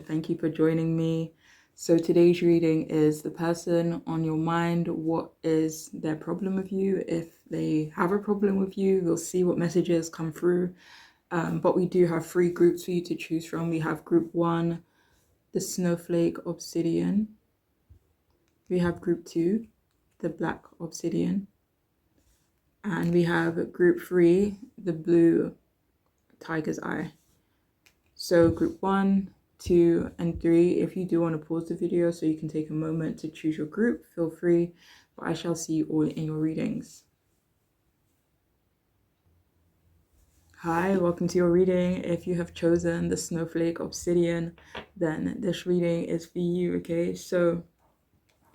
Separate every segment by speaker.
Speaker 1: and thank you for joining me. So today's reading is the person on your mind. What is their problem with you? If they have a problem with you, we'll see what messages come through. But we do have 3 groups for you to choose from. We have group 1, the snowflake obsidian. We have group 2, the black obsidian. And we have group 3, the blue tiger's eye. So group 1, 2, and 3, if you do want to pause the video so you can take a moment to choose your group, feel free, but I shall see you all in your readings. Hi, welcome to your reading. If you have chosen the snowflake obsidian, then this reading is for you, okay? So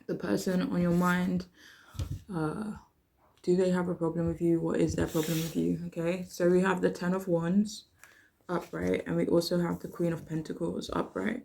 Speaker 1: the person on your mind, do they have a problem with you? What is their problem with you, okay? So we have the 10 of Wands upright, and we also have the Queen of Pentacles upright.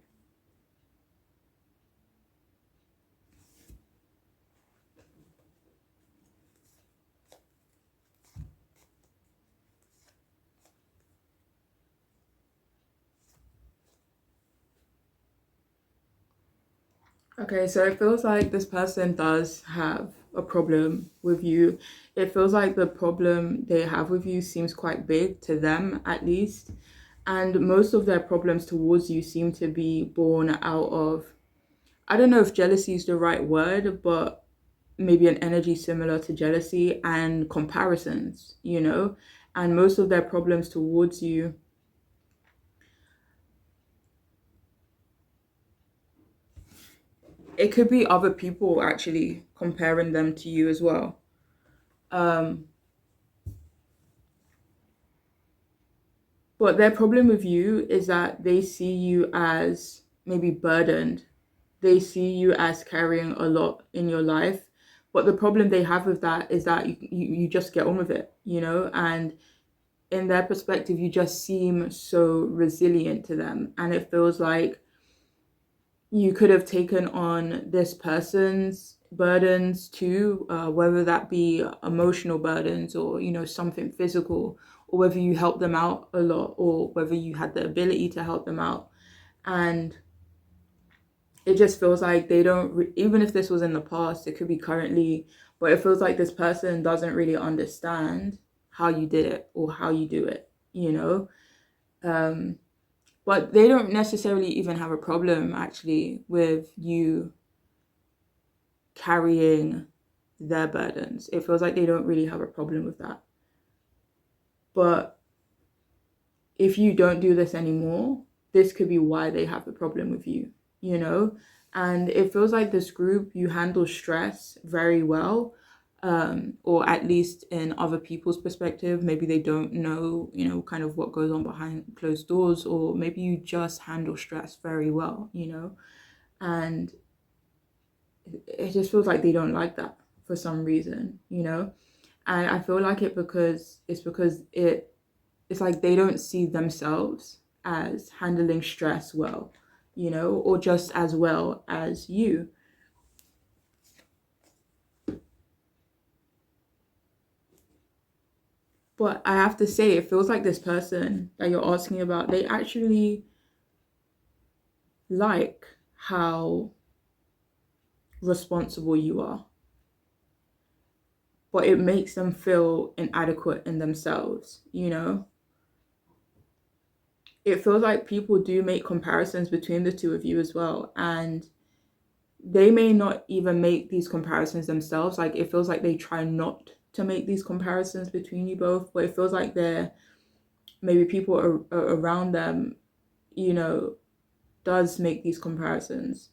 Speaker 1: Okay, so it feels like this person does have a problem with you. It feels like the problem they have with you seems quite big to them, at least. And most of their problems towards you seem to be born out of, I don't know if jealousy is the right word, but maybe an energy similar to jealousy and comparisons, you know? And most of their problems towards you, it could be other people actually comparing them to you as well. But their problem with you is that they see you as maybe burdened. They see you as carrying a lot in your life. But the problem they have with that is that you just get on with it, you know? And in their perspective, you just seem so resilient to them. And it feels like you could have taken on this person's burdens too, whether that be emotional burdens or, you know, something physical, or whether you helped them out a lot, or whether you had the ability to help them out. And it just feels like they don't, even if this was in the past, it could be currently, but it feels like this person doesn't really understand how you did it or how you do it, you know? But they don't necessarily even have a problem actually with you carrying their burdens. It feels like they don't really have a problem with that. But if you don't do this anymore, this could be why they have a problem with you, you know? And it feels like this group, you handle stress very well, or at least in other people's perspective. Maybe they don't know, you know, kind of what goes on behind closed doors, or maybe you just handle stress very well, you know? And it just feels like they don't like that for some reason, you know? And I feel like it's because it's like they don't see themselves as handling stress well, you know, or just as well as you. But I have to say, it feels like this person that you're asking about, they actually like how responsible you are. But it makes them feel inadequate in themselves, you know? It feels like people do make comparisons between the two of you as well. And they may not even make these comparisons themselves. Like, it feels like they try not to make these comparisons between you both, but it feels like maybe people around them, you know, does make these comparisons.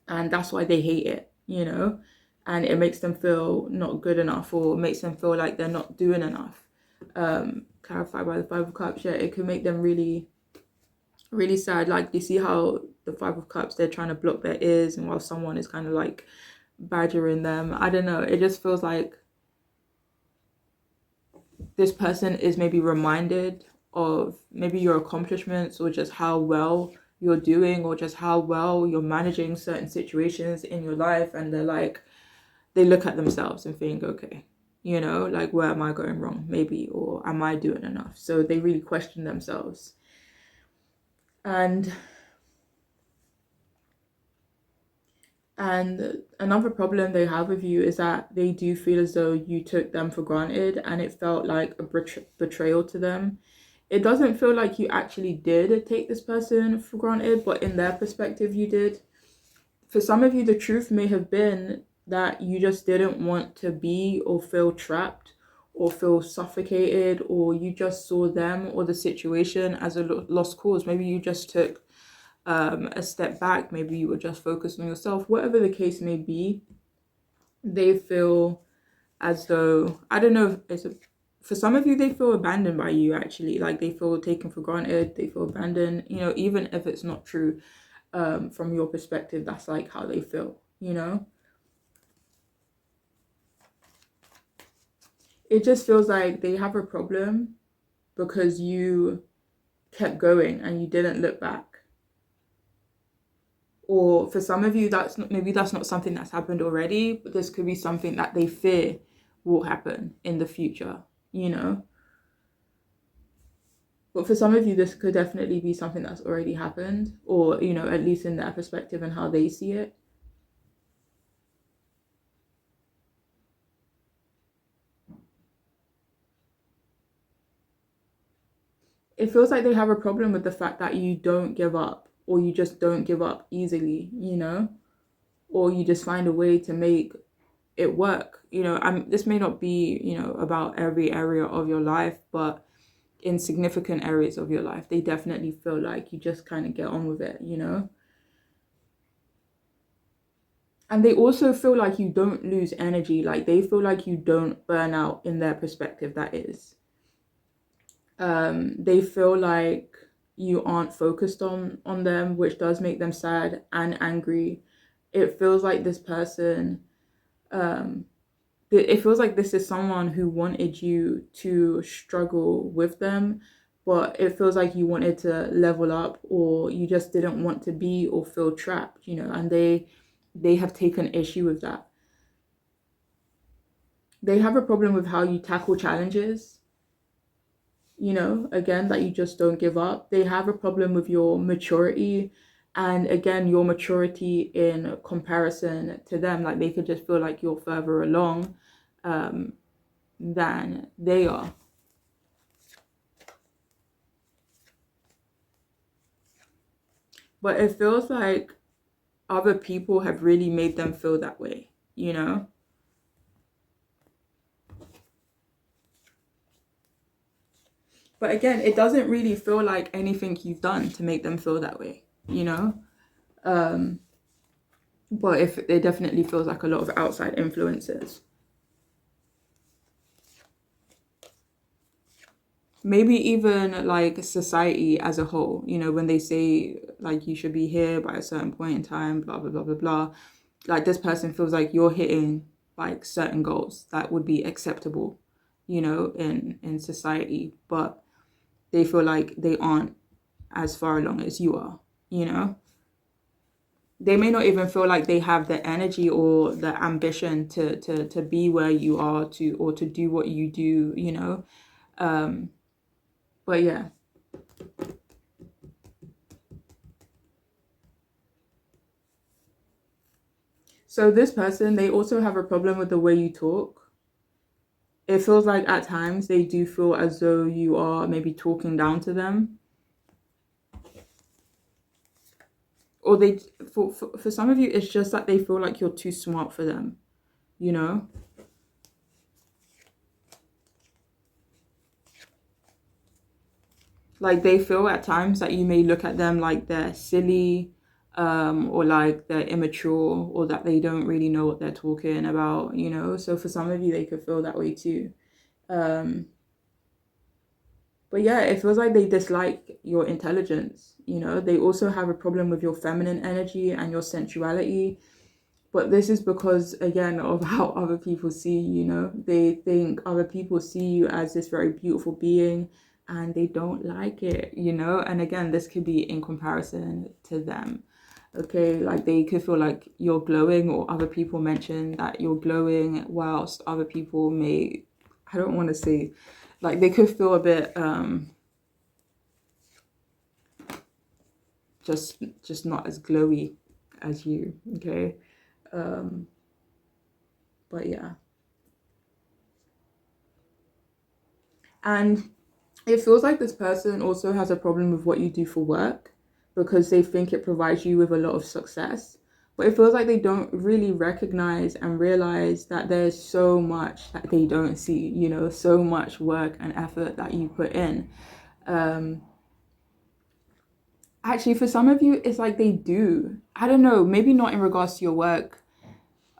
Speaker 1: And that's why they hate it, you know? And it makes them feel not good enough, or makes them feel like they're not doing enough. Clarified by the 5 of Cups, yeah, it could make them really, really sad. Like, you see how the 5 of Cups, they're trying to block their ears, and while someone is kind of like badgering them. I don't know. It just feels like this person is maybe reminded of maybe your accomplishments, or just how well you're doing, or just how well you're managing certain situations in your life. And they're like, they look at themselves and think, okay, you know, like, where am I going wrong? Maybe, or am I doing enough? So they really question themselves. And And another problem they have with you is that they do feel as though you took them for granted and it felt like a betrayal to them. It doesn't feel like you actually did take this person for granted, but in their perspective, you did. For some of you, the truth may have been that you just didn't want to be or feel trapped or feel suffocated, or you just saw them or the situation as a lost cause. Maybe you just took a step back. Maybe you were just focused on yourself. Whatever the case may be, they feel as though, I don't know, for some of you, they feel abandoned by you actually. Like they feel taken for granted, they feel abandoned, even if it's not true. From your perspective, that's like how they feel. It just feels like they have a problem because you kept going and you didn't look back. Or for some of you, that's not something that's happened already, but this could be something that they fear will happen in the future. But for some of you, this could definitely be something that's already happened, or at least in their perspective and how they see it. It feels like they have a problem with the fact that you don't give up, or you just don't give up easily, or you just find a way to make it work. This may not be, about every area of your life, but in significant areas of your life, they definitely feel like you just kind of get on with it. And they also feel like you don't lose energy, like they feel like you don't burn out in their perspective, that is. They feel like you aren't focused on them, which does make them sad and angry. It feels like this person, um, it feels like this is someone who wanted you to struggle with them, but it feels like you wanted to level up, or you just didn't want to be or feel trapped, and they have taken issue with that. They have a problem with how you tackle challenges, again, that you just don't give up. They have a problem with your maturity, and again, your maturity in comparison to them. Like they could just feel like you're further along than they are. But it feels like other people have really made them feel that way. But again, it doesn't really feel like anything you've done to make them feel that way. Um, but if it definitely feels like a lot of outside influences. Maybe even like society as a whole, when they say like you should be here by a certain point in time, blah blah blah blah blah. Like this person feels like you're hitting like certain goals that would be acceptable, in society, but they feel like they aren't as far along as you are. They may not even feel like they have the energy or the ambition to be where you are or to do what you do. Um, but yeah. So this person, they also have a problem with the way you talk. It feels like at times they do feel as though you are maybe talking down to them. Or for some of you, it's just that they feel like you're too smart for them. Like they feel at times that you may look at them like they're silly, or like they're immature, or that they don't really know what they're talking about. So for some of you, they could feel that way too. Um, but yeah, it feels like they dislike your intelligence. They also have a problem with your feminine energy and your sensuality. But this is because, again, of how other people see you. They think other people see you as this very beautiful being, and they don't like it. And again, this could be in comparison to them. Okay, like they could feel like you're glowing, or other people mention that you're glowing, whilst other people may, I don't want to say, like they could feel a bit just not as glowy as you. Okay. Um, but yeah. And it feels like this person also has a problem with what you do for work because they think it provides you with a lot of success. But it feels like they don't really recognize and realize that there's so much that they don't see, so much work and effort that you put in. Um, Actually, for some of you, it's like they do. I don't know, maybe not in regards to your work,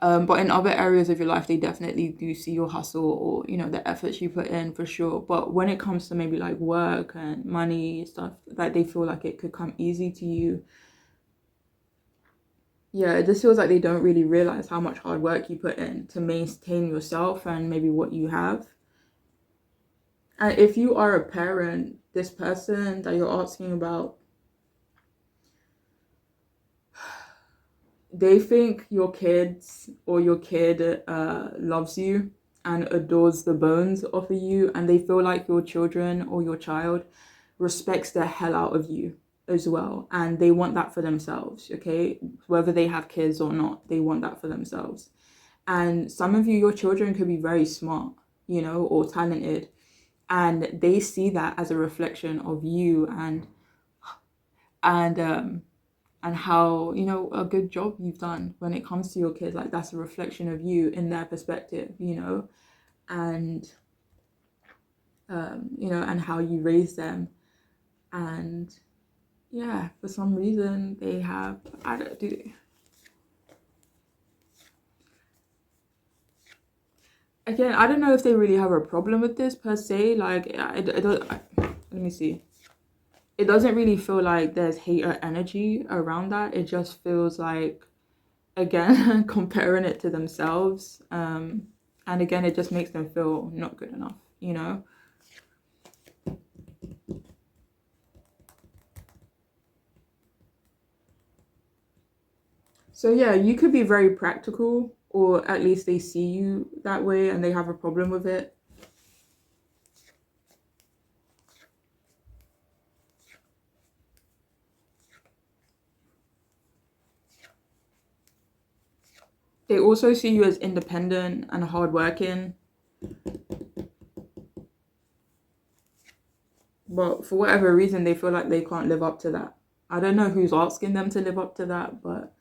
Speaker 1: but in other areas of your life, they definitely do see your hustle or, the efforts you put in for sure. But when it comes to maybe like work and money stuff, like they feel like it could come easy to you. Yeah, it just feels like they don't really realize how much hard work you put in to maintain yourself and maybe what you have. And if you are a parent, this person that you're asking about, they think your kids or your kid loves you and adores the bones of you, and they feel like your children or your child respects the hell out of you as well, and they want that for themselves. Okay, whether they have kids or not, they want that for themselves. And some of you, your children could be very smart, or talented, and they see that as a reflection of you, and and how, a good job you've done when it comes to your kids. Like that's a reflection of you in their perspective, and and how you raise them. And yeah, for some reason they have, I don't do, again, I don't know if they really have a problem with this per se. Like let me see, it doesn't really feel like there's hate or energy around that. It just feels like, again, comparing it to themselves, and again, it just makes them feel not good enough. So yeah, you could be very practical, or at least they see you that way and they have a problem with it. They also see you as independent and hardworking, but for whatever reason, they feel like they can't live up to that. I don't know who's asking them to live up to that, but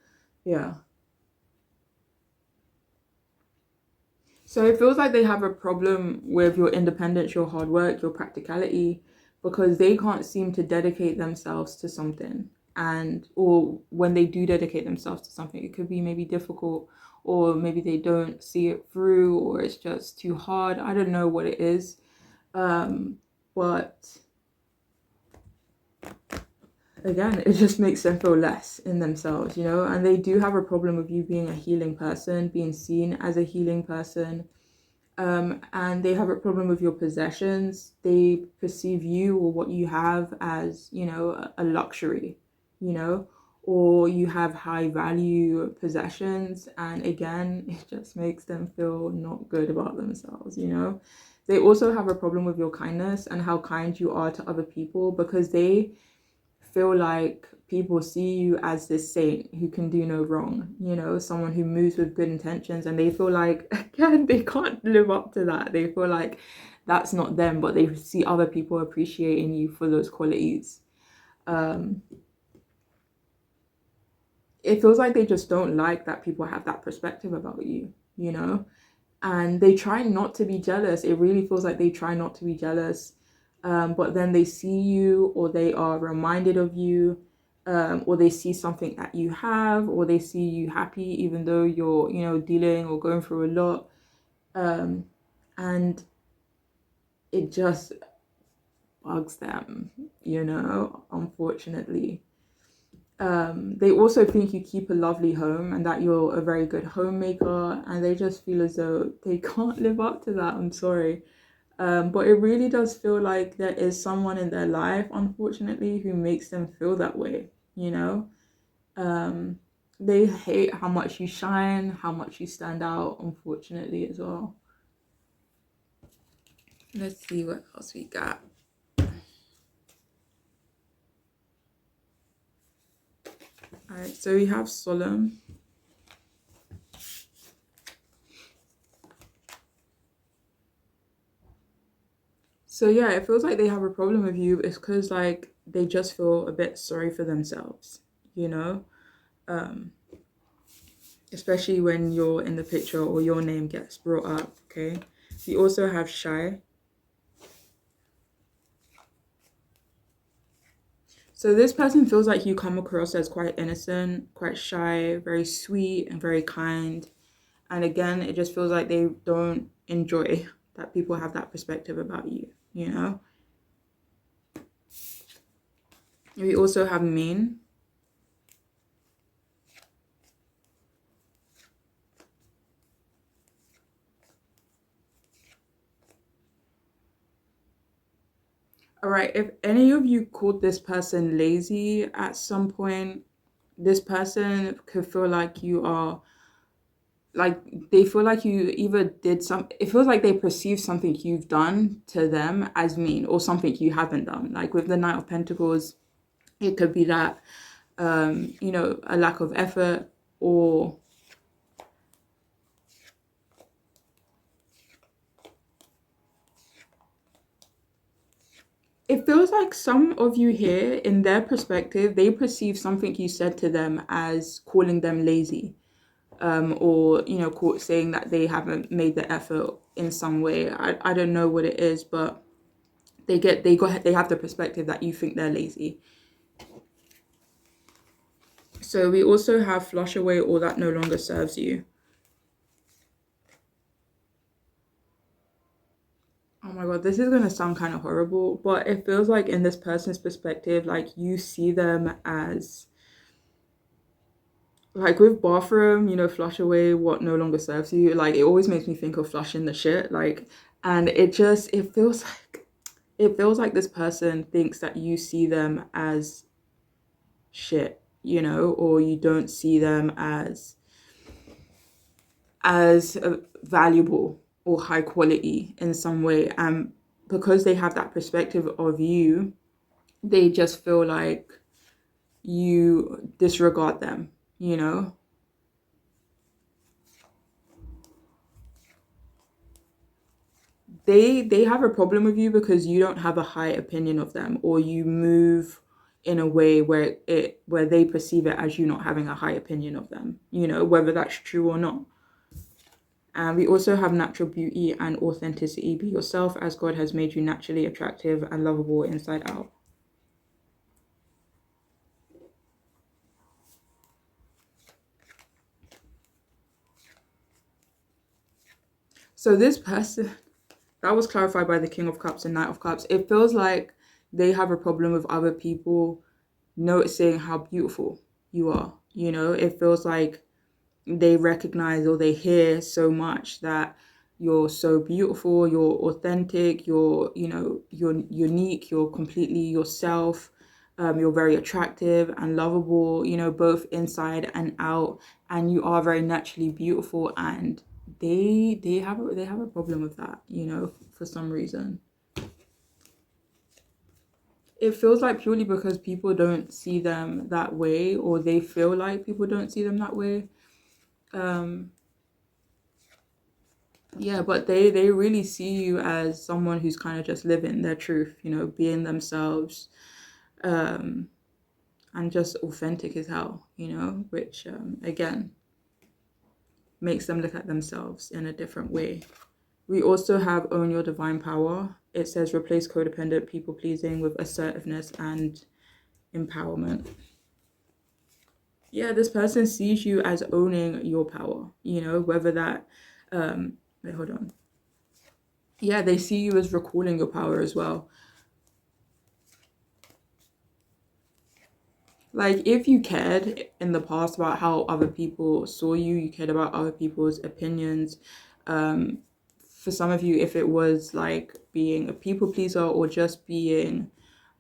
Speaker 1: yeah. So it feels like they have a problem with your independence, your hard work, your practicality, because they can't seem to dedicate themselves to something. And, or when they do dedicate themselves to something, it could be maybe difficult, or maybe they don't see it through, or it's just too hard. I don't know what it is. But again, it just makes them feel less in themselves, and they do have a problem with you being a healing person, being seen as a healing person. And they have a problem with your possessions. They perceive you or what you have as, a luxury, you know, or you have high value possessions. And again, it just makes them feel not good about themselves. They also have a problem with your kindness and how kind you are to other people, because they feel like people see you as this saint who can do no wrong, someone who moves with good intentions, and they feel like, again, they can't live up to that. They feel like that's not them, but they see other people appreciating you for those qualities. Um, it feels like they just don't like that people have that perspective about you, and they try not to be jealous. It really feels like they try not to be jealous. But then they see you, or they are reminded of you, or they see something that you have, or they see you happy even though you're, dealing or going through a lot. And it just bugs them, unfortunately. They also think you keep a lovely home and that you're a very good homemaker, and they just feel as though they can't live up to that. I'm sorry. But it really does feel like there is someone in their life, unfortunately, who makes them feel that way, you know? Um, they hate how much you shine, how much you stand out, unfortunately, as well. Let's see what else we got. All right, so we have Solemn. So yeah, it feels like they have a problem with you. It's because like they just feel a bit sorry for themselves, you know? Um, Especially when you're in the picture or your name gets brought up, okay? We also have shy. So this person feels like you come across as quite innocent, quite shy, very sweet, and very kind. And again, it just feels like they don't enjoy that people have that perspective about you, you know? We also have mean. All right, if any of you called this person lazy at some point, this person could feel like you are like they feel like you either did some it feels like they perceive something you've done to them as mean or something you haven't done. Like with the Knight of Pentacles, it could be that a lack of effort, or it feels like some of you here, in their perspective, they perceive something you said to them as calling them lazy, or saying that they haven't made the effort in some way. I don't know what it is, but they have the perspective that you think they're lazy. So we also have flush away all that no longer serves you. Oh my god, this is gonna sound kind of horrible, but it feels like in this person's perspective, like you see them as like with bathroom, flush away what no longer serves you. Like it always makes me think of flushing the shit. Like, and it feels like this person thinks that you see them as shit, or you don't see them as valuable or high quality in some way. And because they have that perspective of you, they just feel like you disregard them, you know? They have a problem with you because you don't have a high opinion of them, or you move in a way where they perceive it as you not having a high opinion of them, whether that's true or not. And we also have natural beauty and authenticity. Be yourself as God has made you naturally attractive and lovable inside out. So this person, that was clarified by the King of Cups and Knight of Cups. It feels like they have a problem with other people noticing how beautiful you are. It feels like they recognize or they hear so much that you're so beautiful, you're authentic, you're unique, you're completely yourself. You're very attractive and lovable, both inside and out, and you are very naturally beautiful. And they have a problem with that, for some reason. It feels like purely because people don't see them that way, or they feel like people don't see them that way. Um, Yeah, but they really see you as someone who's kind of just living their truth, being themselves, um, and just authentic as hell, which again makes them look at themselves in a different way. We also have own your divine power. It says replace codependent people pleasing with assertiveness and empowerment. Yeah, this person sees you as owning your power, whether that wait, hold on. Yeah, they see you as recalling your power as well. Like, if you cared in the past about how other people saw you, you cared about other people's opinions. Um, for some of you, if it was like being a people pleaser or just being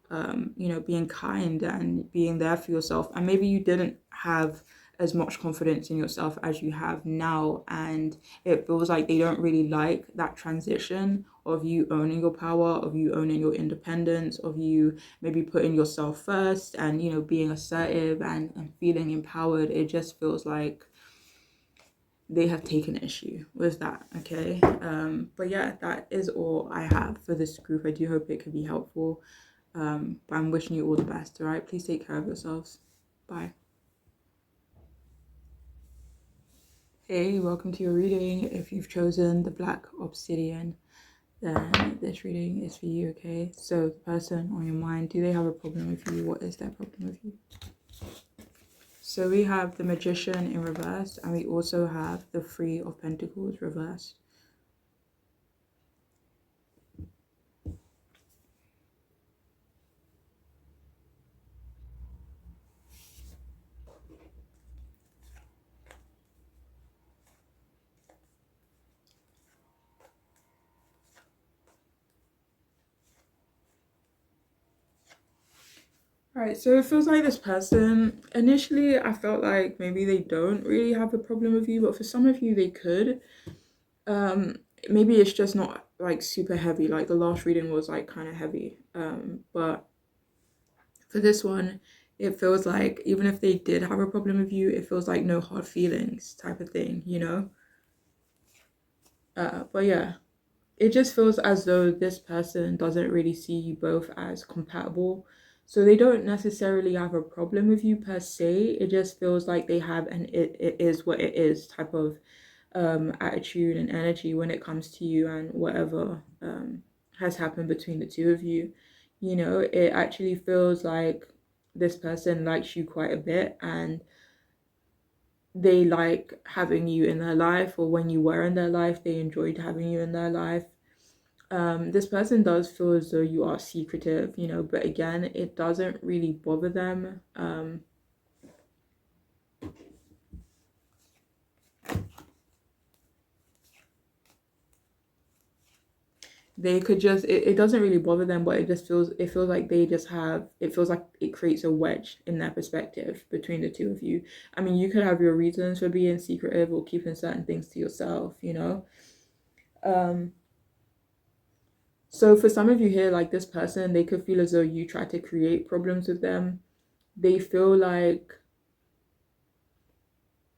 Speaker 1: kind and being there for yourself. And maybe you didn't have as much confidence in yourself as you have now. And it feels like they don't really like that transition of you owning your power, of you owning your independence, of you maybe putting yourself first and, being assertive and feeling empowered. It just feels like they have taken issue with that. Okay. But yeah, that is all I have for this group. I do hope it could be helpful. But I'm wishing you all the best. All right. Please take care of yourselves. Bye. Hey, welcome to your reading. If you've chosen the Black Obsidian, then this reading is for you. Okay. So the person on your mind, do they have a problem with you? What is their problem with you? So we have the Magician in reverse, and we also have the Three of Pentacles reversed. Right, so it feels like this person, initially I felt like maybe they don't really have a problem with you, but for some of you they could. Um, Maybe it's just not like super heavy, like the last reading was like kind of heavy. But for this one, it feels like even if they did have a problem with you, it feels like no hard feelings type of thing, you know? But yeah, it just feels as though this person doesn't really see you both as compatible. So they don't necessarily have a problem with you per se. It just feels like they have an it is what it is type of attitude and energy when it comes to you and whatever has happened between the two of you. You know, it actually feels like this person likes you quite a bit and they like having you in their life, or when you were in their life, they enjoyed having you in their life. This person does feel as though you are secretive, you know, but again, it doesn't really bother them. They could just it doesn't really bother them, but it feels like they just have it feels like it creates a wedge in their perspective between the two of you. I mean, you could have your reasons for being secretive or keeping certain things to yourself, you know. Um, so for some of you here, like this person, they could feel as though you try to create problems with them. They feel like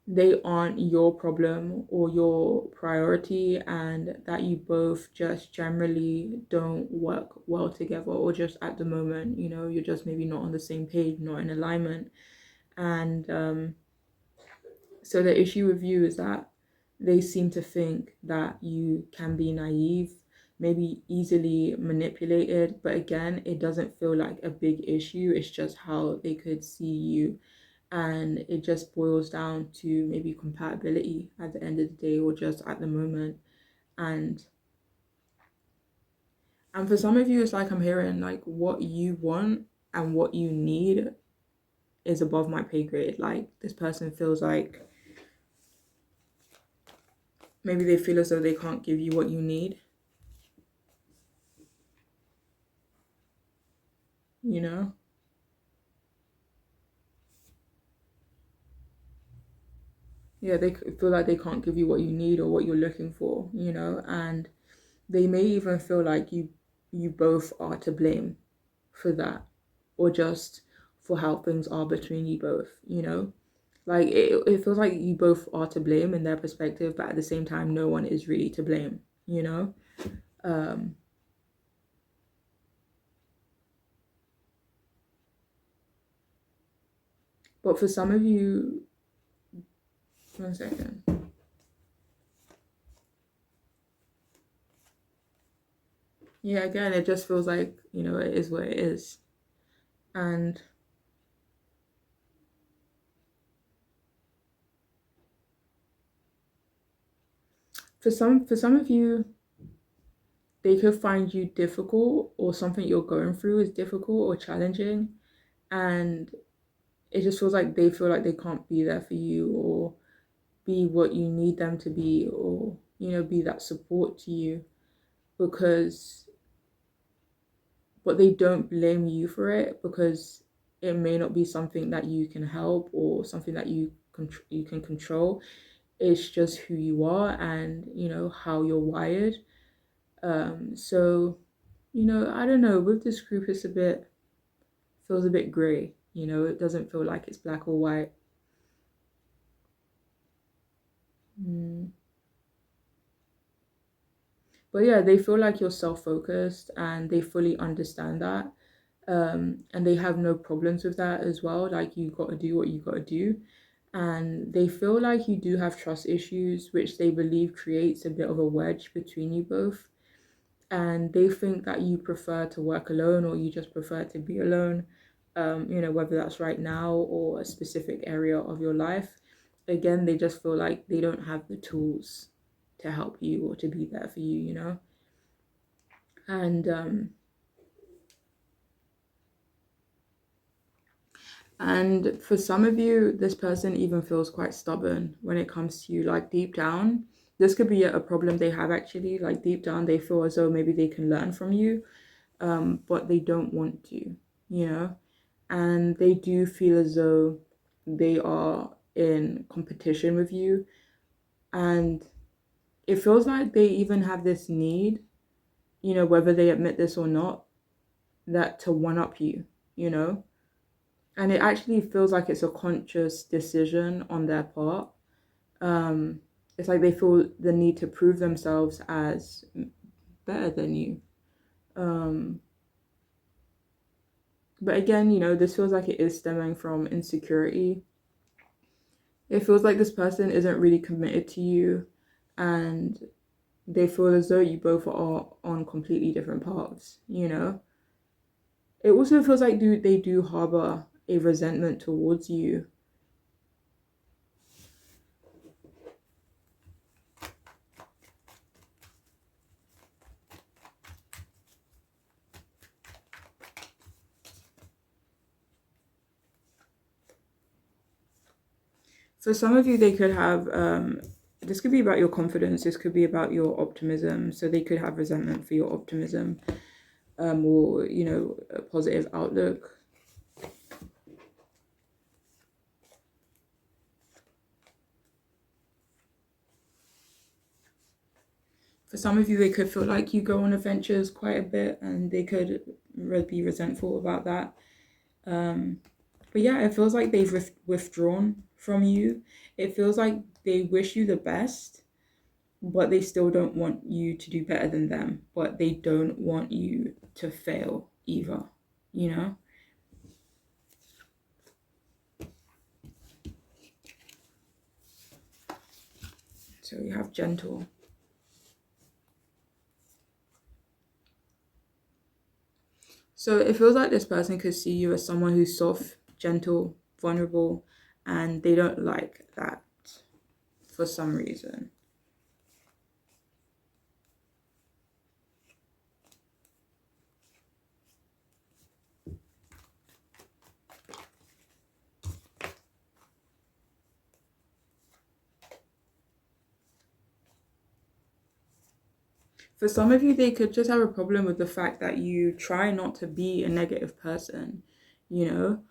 Speaker 1: they aren't your problem or your priority, and that you both just generally don't work well together, or just at the moment, you know, you're just maybe not on the same page, not in alignment. And so the issue with you is that they seem to think that you can be naive, maybe easily manipulated, but again, it doesn't feel like a big issue. It's just how they could see you, and it just boils down to maybe compatibility at the end of the day, or just at the moment. And and for some of you, it's like I'm hearing like what you want and what you need is above my pay grade. Like this person feels like maybe they feel as though they can't give you what you need, you know. Yeah, they feel like they can't give you what you need or what you're looking for, you know. And they may even feel like you both are to blame for that, or just for how things are between you both, you know. Like it feels like you both are to blame in their perspective, but at the same time no one is really to blame, you know. um but for some of you, one second. Yeah, again, it just feels like, you know, it is what it is. And for some of you, they could find you difficult, or something you're going through is difficult or challenging, and it just feels like they feel like they can't be there for you, or be what you need them to be, or, you know, be that support to you, because but they don't blame you for it, because it may not be something that you can help, or something that you can control. It's just who you are, and you know how you're wired. So, you know, I don't know, with this group it's a bit, feels a bit gray, you know. It doesn't feel like it's black or white. Mm. But yeah, they feel like you're self-focused and they fully understand that. And they have no problems with that as well. Like you got to do what you got to do. And they feel like you do have trust issues, which they believe creates a bit of a wedge between you both. And they think that you prefer to work alone or you just prefer to be alone, whether that's right now or a specific area of your life. Again, they just feel like they don't have the tools to help you or to be there for you. And for some of you, this person even feels quite stubborn when it comes to you, like deep down. This could be a problem they have actually. Like deep down, they feel as though maybe they can learn from you, but they don't want to, you know? And they do feel as though they are in competition with you. And it feels like they even have this need, whether they admit this or not, that to one up you, you know? And it actually feels like it's a conscious decision on their part. Um, it's like they feel the need to prove themselves as better than you. Um, but again, this feels like it is stemming from insecurity. It feels like this person isn't really committed to you and they feel as though you both are on completely different paths. It also feels like they do harbor a resentment towards you. For some of you, they could have, this could be about your confidence, this could be about your optimism. So they could have resentment for your optimism, or, a positive outlook. For some of you, they could feel like you go on adventures quite a bit and they could be resentful about that. But yeah, it feels like they've withdrawn from you. It feels like they wish you the best, but they still don't want you to do better than them, but they don't want you to fail either, you know? So you have gentle. So it feels like this person could see you as someone who's soft, gentle, vulnerable, and they don't like that for some reason. For some of you, they could just have a problem with the fact that you try not to be a negative person, you know?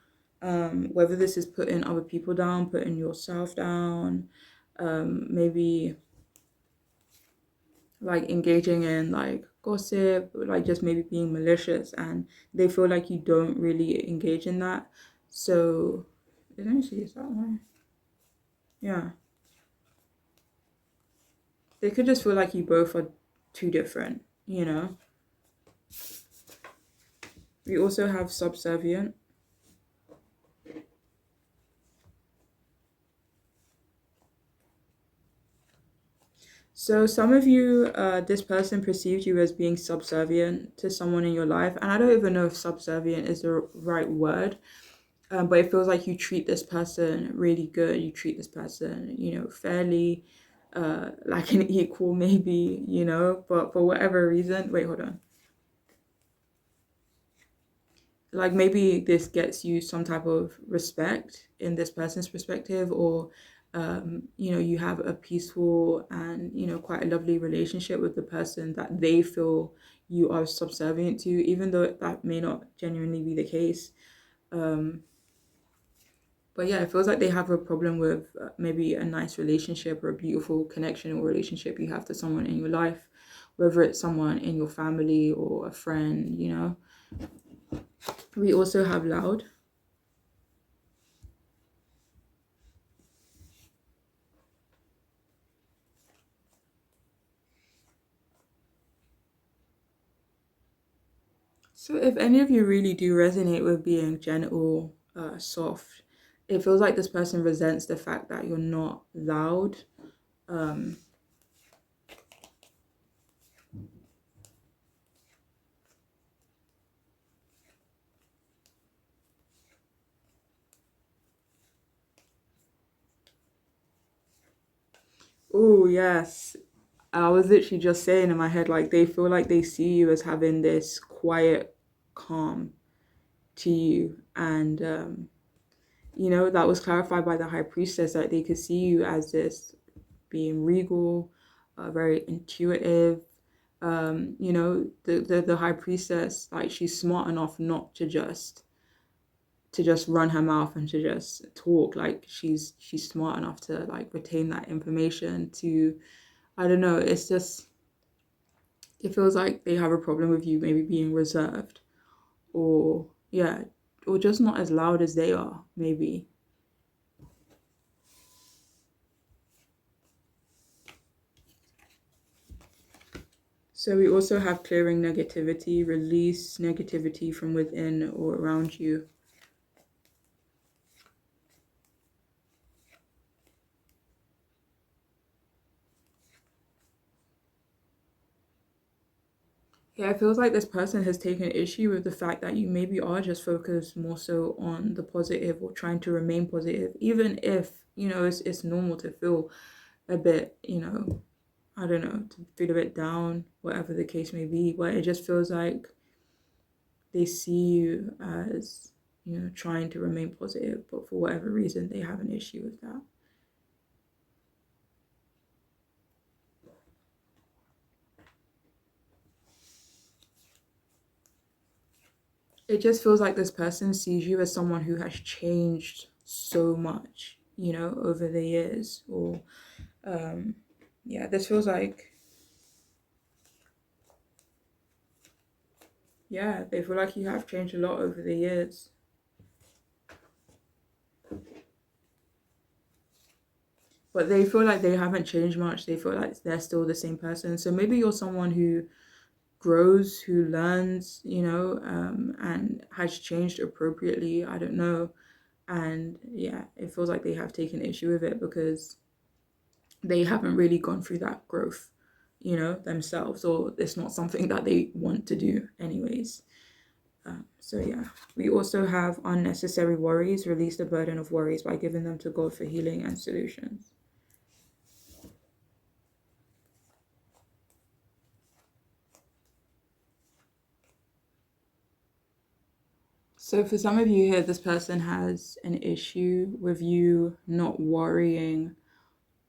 Speaker 1: Whether this is putting other people down, putting yourself down, maybe like engaging in like gossip, like just maybe being malicious, and they feel like you don't really engage in that. So, let me see, is that one? Yeah. They could just feel like you both are too different. We also have subservient. So some of you, this person perceives you as being subservient to someone in your life, and I don't even know if subservient is the right word, but it feels like you treat this person really good. You treat this person, fairly, like an equal, maybe, but for whatever reason, wait, hold on. Like maybe this gets you some type of respect in this person's perspective, or you have a peaceful and quite a lovely relationship with the person that they feel you are subservient to, even though that may not genuinely be the case. um but yeah, it feels like they have a problem with maybe a nice relationship or a beautiful connection or relationship you have to someone in your life, whether it's someone in your family or a friend. We also have loud. So if any of you really do resonate with being gentle, soft, it feels like this person resents the fact that you're not loud. Um, oh yes, I was literally just saying in my head, like they feel like they see you as having this quiet calm to you, and that was clarified by the high priestess that they could see you as this being regal, very intuitive. The high priestess, like she's smart enough not to just run her mouth and to just talk. Like she's smart enough to like retain that information to, I don't know, it's just, it feels like they have a problem with you maybe being reserved, or yeah, or just not as loud as they are maybe. So we also have clearing negativity, release negativity from within or around you. Yeah, it feels like this person has taken issue with the fact that you maybe are just focused more so on the positive or trying to remain positive, even if, it's normal to feel a bit, I don't know, to feel a bit down, whatever the case may be. But it just feels like they see you as, trying to remain positive, but for whatever reason, they have an issue with that. It just feels like this person sees you as someone who has changed so much, over the years. Or, yeah, this feels like, yeah, they feel like you have changed a lot over the years. But they feel like they haven't changed much. They feel like they're still the same person. So maybe you're someone who grows, who learns, and has changed appropriately. I don't know. And yeah, it feels like they have taken issue with it because they haven't really gone through that growth, themselves, or it's not something that they want to do, anyways. So yeah, we also have unnecessary worries. Release the burden of worries by giving them to God for healing and solutions. So for some of you here, this person has an issue with you not worrying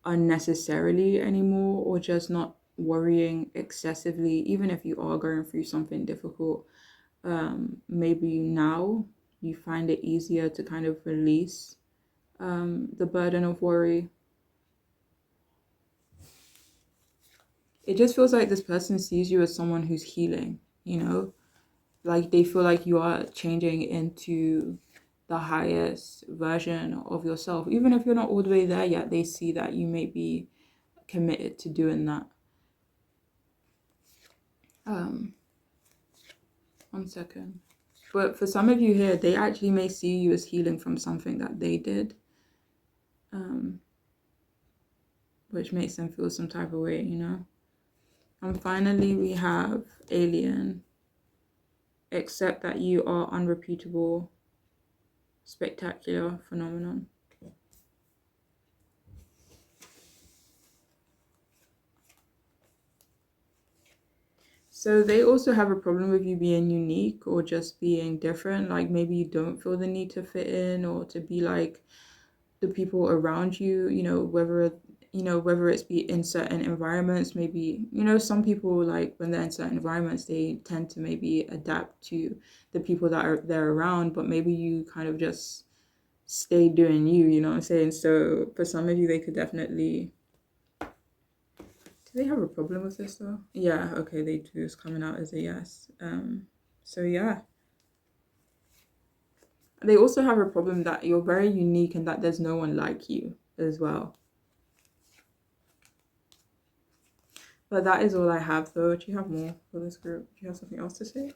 Speaker 1: unnecessarily anymore, or just not worrying excessively, even if you are going through something difficult. Maybe now you find it easier to kind of release the burden of worry. It just feels like this person sees you as someone who's healing, like they feel like you are changing into the highest version of yourself. Even if you're not all the way there yet, they see that you may be committed to doing that. Um, 1 second. But for some of you here, they actually may see you as healing from something that they did, um, which makes them feel some type of way. And finally, we have alien. Accept that you are unrepeatable, spectacular phenomenon. So they also have a problem with you being unique or just being different. Like maybe you don't feel the need to fit in or to be like the people around you, whether it's be in certain environments. Maybe, some people, like when they're in certain environments, they tend to maybe adapt to the people that are there around, but maybe you kind of just stay doing you, you know what I'm saying? So for some of you, they could definitely, do they have a problem with this though? Yeah, okay, they do. It's coming out as a yes. So yeah. They also have a problem that you're very unique and that there's no one like you as well. But that is all I have though. Do you have more for this group? Do you have something else to say?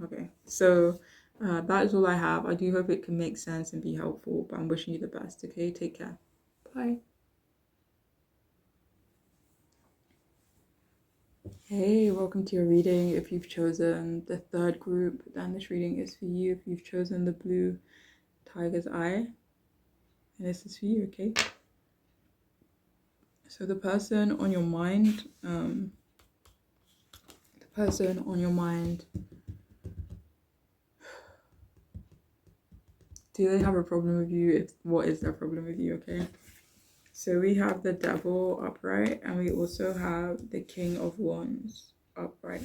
Speaker 1: Okay, so that is all I have. I do hope it can make sense and be helpful, but I'm wishing you the best. Okay, take care. Bye. Hey, welcome to your reading. If you've chosen the third group, then this reading is for you. If you've chosen the blue tiger's eye, and this is for you, okay? So the person on your mind, do they have a problem with you? What is their problem with you, okay? So we have the devil upright, and we also have the king of wands upright.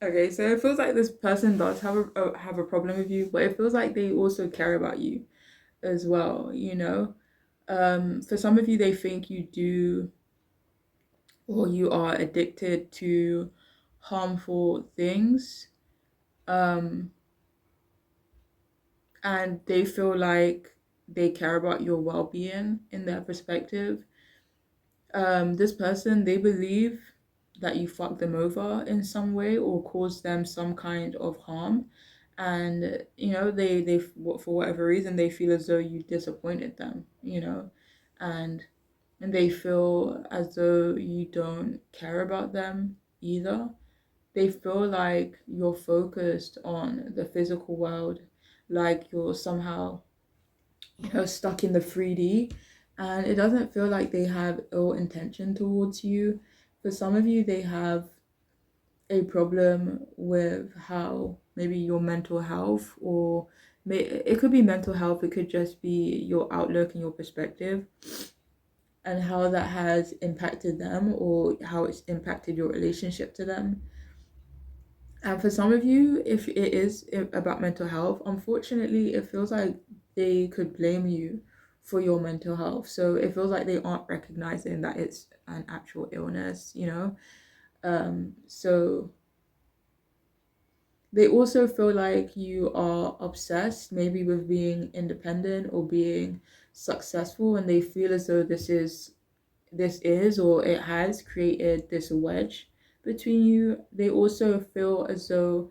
Speaker 1: Okay, so it feels like this person does have a problem with you, but it feels like they also care about you as well, you know? For some of you, they think you do or you are addicted to harmful things. Um, and they feel like they care about your well-being in their perspective. This person, they believe that you fucked them over in some way or caused them some kind of harm, and you know they for whatever reason they feel as though you disappointed them, you know, and they feel as though you don't care about them either. They feel like you're focused on the physical world, like you're somehow, you know, stuck in the 3D, and it doesn't feel like they have ill intention towards you. For some of you, they have a problem with how maybe your mental health, or it could be mental health, it could just be your outlook and your perspective, and how that has impacted them or how it's impacted your relationship to them. And for some of you, if it is about mental health, unfortunately, it feels like they could blame you for your mental health. So it feels like they aren't recognizing that it's an actual illness, you know? So they also feel like you are obsessed, maybe with being independent or being successful, and they feel as though this is or it has created this wedge between you. They also feel as though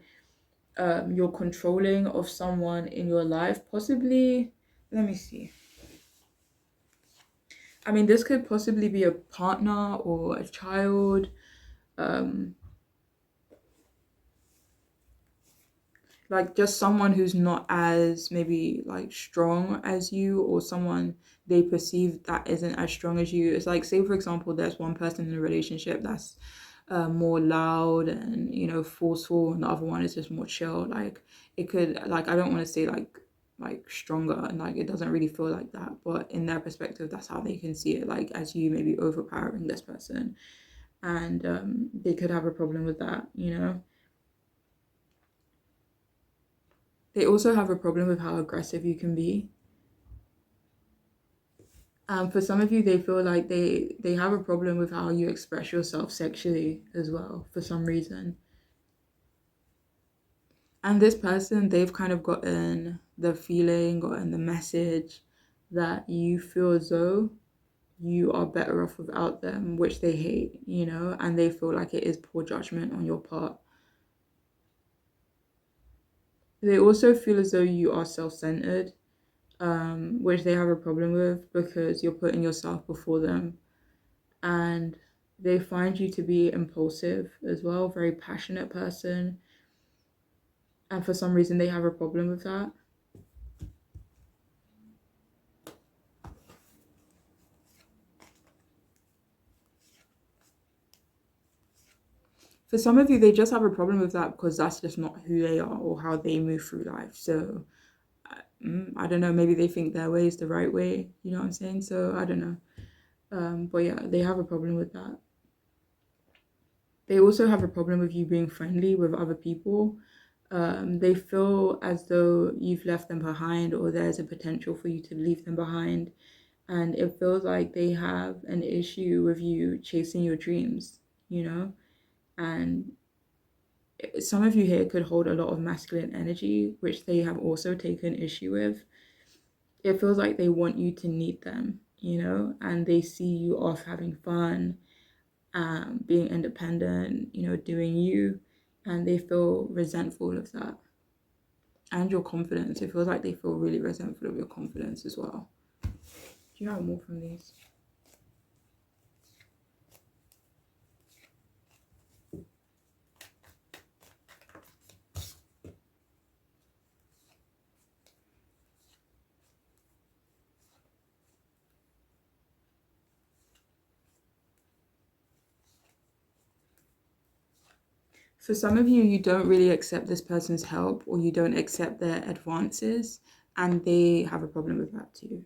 Speaker 1: you're controlling of someone in your life, possibly. Let me see. I mean, this could possibly be a partner or a child, um like just someone who's not as maybe like strong as you, or someone they perceive that isn't as strong as you. It's like, say for example, there's one person in a relationship that's more loud and, you know, forceful, and the other one is just more chill. Like it could, like, I don't want to say like stronger, and like it doesn't really feel like that, but in their perspective that's how they can see it, like as you maybe overpowering this person, and they could have a problem with that, you know. They also have a problem with how aggressive you can be. For some of you, they feel like they have a problem with how you express yourself sexually as well, for some reason. And this person, they've kind of gotten the feeling, gotten the message that you feel as though you are better off without them, which they hate, you know, and they feel like it is poor judgment on your part. They also feel as though you are self-centered, which they have a problem with because you're putting yourself before them, and they find you to be impulsive as well, very passionate person, and for some reason they have a problem with that. For some of you, they just have a problem with that because that's just not who they are or how they move through life. So I don't know, maybe they think their way is the right way, you know what I'm saying? So I don't know. But yeah, they have a problem with that. They also have a problem with you being friendly with other people. They feel as though you've left them behind, or there's a potential for you to leave them behind. And it feels like they have an issue with you chasing your dreams, you know? And some of you here could hold a lot of masculine energy, which they have also taken issue with. It feels like they want you to need them, and they see you off having fun, being independent, doing you, and they feel resentful of that. And your confidence. It feels like they feel really resentful of your confidence as well. Do you have more from these? For some of you, you don't really accept this person's help, or you don't accept their advances, and they have a problem with that too,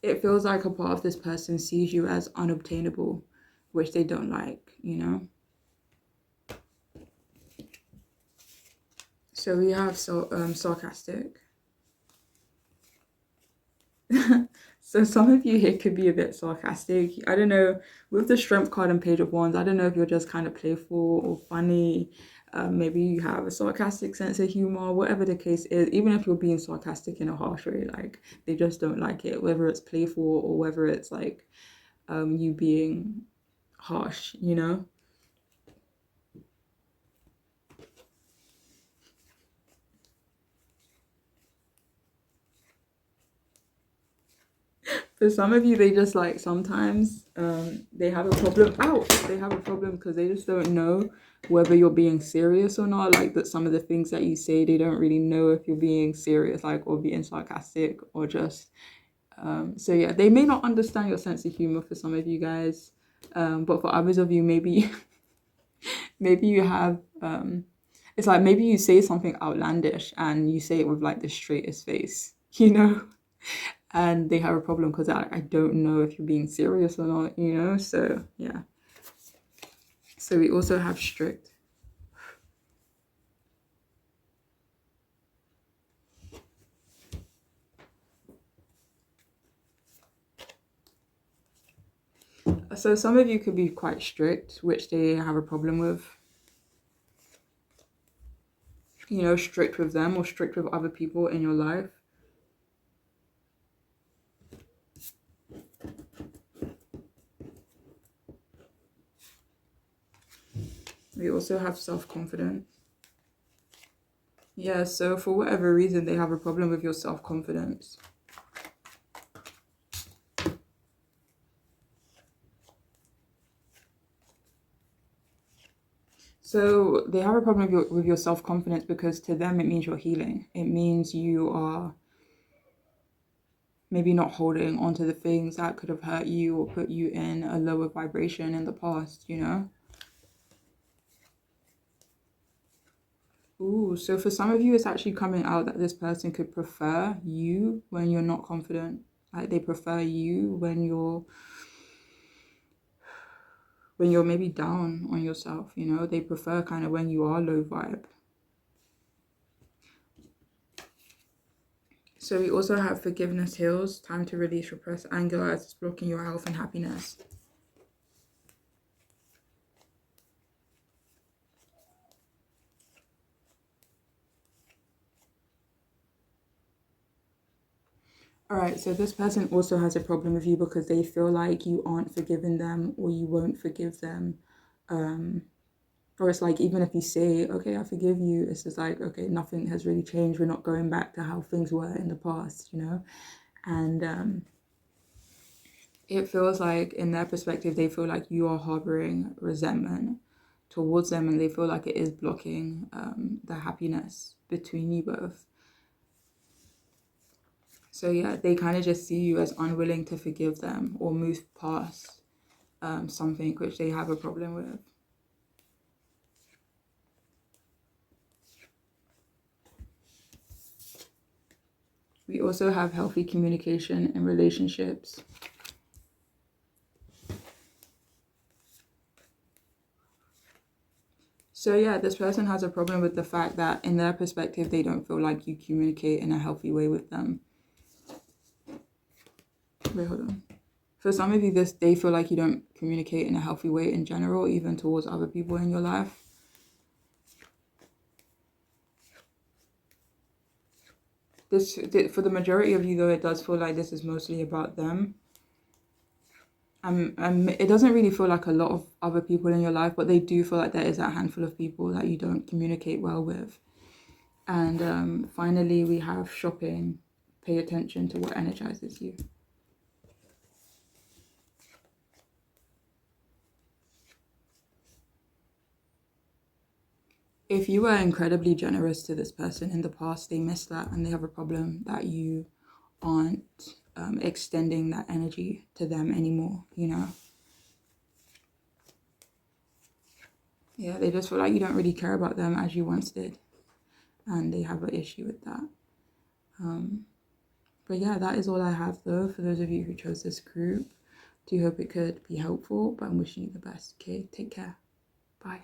Speaker 1: It feels like a part of this person sees you as unobtainable, which they don't like. So we have sarcastic. So some of you here could be a bit sarcastic. I don't know, with the Strength card and Page of Wands, I don't know if you're just kind of playful or funny. Maybe you have a sarcastic sense of humor, whatever the case is. Even if you're being sarcastic in a harsh way, like, they just don't like it, whether it's playful or whether it's like you being harsh. For some of you, they just like sometimes they have a problem. Ouch! They have a problem because they just don't know whether you're being serious or not. Like, that some of the things that you say, they don't really know if you're being serious, like, or being sarcastic, or just. So yeah, they may not understand your sense of humor for some of you guys, but for others of you, maybe maybe you have. It's like maybe you say something outlandish and you say it with like the straightest face. And they have a problem because I don't know if you're being serious or not. So yeah. So we also have strict. So some of you could be quite strict, which they have a problem with. Strict with them or strict with other people in your life. We also have self-confidence. Yeah, so for whatever reason, they have a problem with your self-confidence. So they have a problem with your self-confidence because to them it means you're healing. It means you are maybe not holding onto the things that could have hurt you or put you in a lower vibration in the past. Ooh, so for some of you, it's actually coming out that this person could prefer you when you're not confident. Like, they prefer you when you're maybe down on yourself. They prefer kind of when you are low vibe. So we also have forgiveness heals, time to release repressed anger as it's blocking your health and happiness. All right, so this person also has a problem with you because they feel like you aren't forgiving them, or you won't forgive them. Or it's like, even if you say, okay, I forgive you, it's just like, okay, nothing has really changed. We're not going back to how things were in the past. And it feels like, in their perspective, they feel like you are harboring resentment towards them, and they feel like it is blocking the happiness between you both. So yeah, they kind of just see you as unwilling to forgive them or move past something which they have a problem with. We also have healthy communication in relationships. So yeah, this person has a problem with the fact that, in their perspective, they don't feel like you communicate in a healthy way with them. Wait, hold on. For some of you, this they feel like you don't communicate in a healthy way in general, even towards other people in your life. This, for the majority of you though, it does feel like this is mostly about them. It doesn't really feel like a lot of other people in your life, but they do feel like there is a handful of people that you don't communicate well with. And finally, we have shopping. Pay attention to what energizes you. If you were incredibly generous to this person in the past, they missed that and they have a problem that you aren't extending that energy to them anymore, you know? Yeah, they just feel like you don't really care about them as you once did. And they have an issue with that. But yeah, that is all I have though for those of you who chose this group. Do hope it could be helpful, but I'm wishing you the best. Okay, take care. Bye.